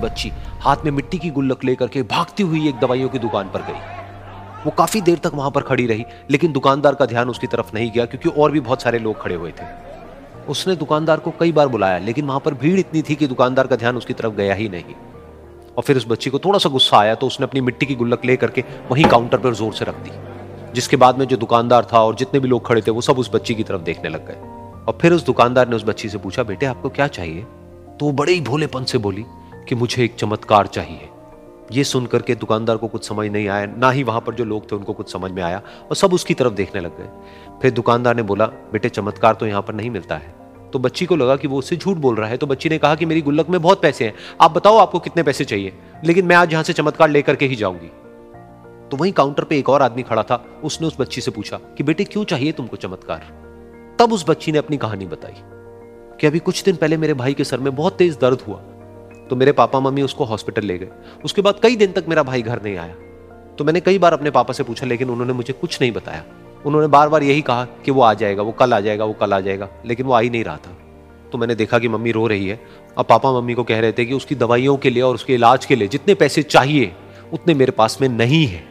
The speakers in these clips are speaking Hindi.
बच्ची हाथ में मिट्टी की गुल्लक लेकर के भागती हुई एक दवाइयों की दुकान पर गई। वो काफी देर तक वहां पर खड़ी रही, लेकिन दुकानदार का ध्यान उसकी तरफ नहीं गया क्योंकि और भी बहुत सारे लोग खड़े हुए थे। उसने दुकानदार को कई बार बुलाया, लेकिन वहां पर भीड़ इतनी थी कि दुकानदार का ध्यान उसकी तरफ गया ही नहीं। और फिर उस बच्ची को थोड़ा सा गुस्सा आया तो उसने अपनी मिट्टी की गुल्लक ले करके वहीं काउंटर पर जोर से रख दी, जिसके बाद में जो दुकानदार था और जितने भी लोग खड़े थे वो सब उस बच्ची की तरफ देखने लग गए। और फिर उस दुकानदार ने उस बच्ची से पूछा, बेटे आपको क्या चाहिए? तो वो बड़े ही भोलेपन से बोली कि मुझे एक चमत्कार चाहिए। ये सुनकर के दुकानदार को कुछ समझ नहीं आया, ना ही वहां पर जो लोग थे उनको कुछ समझ में आया, और सब उसकी तरफ देखने लग गए। फिर दुकानदार ने बोला, बेटे चमत्कार तो यहाँ पर नहीं मिलता है। तो बच्ची को लगा कि वो उससे झूठ बोल रहा है, तो बच्ची ने कहा कि मेरी गुल्लक में बहुत पैसे हैं, आप बताओ आपको कितने पैसे चाहिए, लेकिन मैं आज यहां से चमत्कार लेकर के ही जाऊंगी। तो वहीं काउंटर पे एक और आदमी खड़ा था, उसने उस बच्ची से पूछा कि बेटे क्यों चाहिए तुमको चमत्कार? तब उस बच्ची ने अपनी कहानी बताई कि अभी कुछ दिन पहले मेरे भाई के सर में बहुत तेज दर्द हुआ, तो मेरे पापा मम्मी उसको हॉस्पिटल ले गए। उसके बाद कई दिन तक मेरा भाई घर नहीं आया। तो मैंने कई बार अपने पापा से पूछा, लेकिन उन्होंने मुझे कुछ नहीं बताया। उन्होंने बार बार यही कहा कि वो आ जाएगा, वो कल आ जाएगा, वो कल आ जाएगा, लेकिन वो आ ही नहीं रहा था। तो मैंने देखा कि मम्मी रो रही है। अब पापा मम्मी को कह रहे थे कि उसकी दवाइयों के लिए और उसके इलाज के लिए जितने पैसे चाहिए उतने मेरे पास में नहीं है,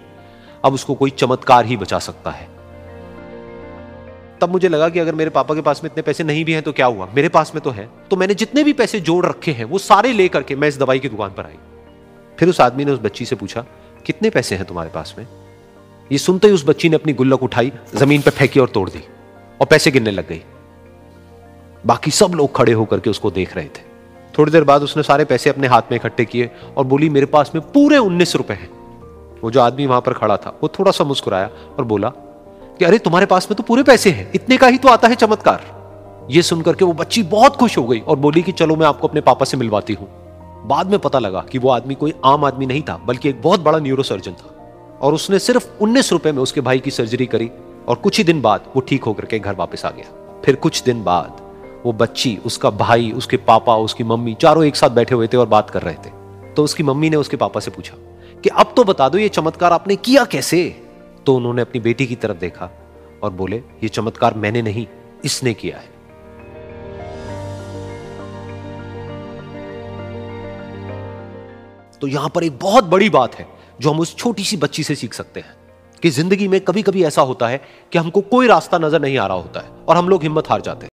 अब उसको कोई चमत्कार ही बचा सकता है। तब मुझे लगा कि अगर मेरे पापा के पास में इतने पैसे नहीं भी हैं तो क्या हुआ, मेरे पास में तो है। तो मैंने जितने भी पैसे जोड़ रखे हैं वो सारे लेकर के मैं इस दवाई की दुकान पर आई। फिर उस आदमी ने उस बच्ची से पूछा, कितने पैसे हैं तुम्हारे पास में? ये सुनते ही उस बच्ची ने अपनी गुल्लक उठाई, जमीन पर फेंकी और तोड़ दी और पैसे गिनने लग गई। बाकी सब लोग खड़े होकर के उसको देख रहे थे। थोड़ी देर बाद उसने सारे पैसे अपने हाथ में इकट्ठे किए और बोली, मेरे पास में पूरे 19 रुपए हैं। वो जो आदमी वहां पर खड़ा था वो थोड़ा सा मुस्कुराया और बोला कि अरे तुम्हारे पास में तो पूरे पैसे हैं, इतने का ही तो आता है चमत्कार। ये सुनकर के वो बच्ची बहुत खुश हो गई और बोली कि चलो मैं आपको अपने पापा से मिलवाती हूं। बाद में पता लगा कि वो आदमी कोई आम आदमी नहीं था, बल्कि एक बहुत बड़ा न्यूरोसर्जन था, और उसने सिर्फ 19 रुपए में उसके भाई की सर्जरी करी और कुछ ही दिन बाद वो ठीक होकर के घर वापस आ गया। फिर कुछ दिन बाद वो बच्ची, उसका भाई, उसके पापा, उसकी मम्मी चारों एक साथ बैठे हुए थे और बात कर रहे थे। तो उसकी मम्मी ने उसके पापा से पूछा कि अब तो बता दो ये चमत्कार आपने किया कैसे? तो उन्होंने अपनी बेटी की तरफ देखा और बोले, ये चमत्कार मैंने नहीं, इसने किया है। तो यहां पर एक बहुत बड़ी बात है जो हम उस छोटी सी बच्ची से सीख सकते हैं कि जिंदगी में कभी कभी ऐसा होता है कि हमको कोई रास्ता नजर नहीं आ रहा होता है और हम लोग हिम्मत हार जाते हैं।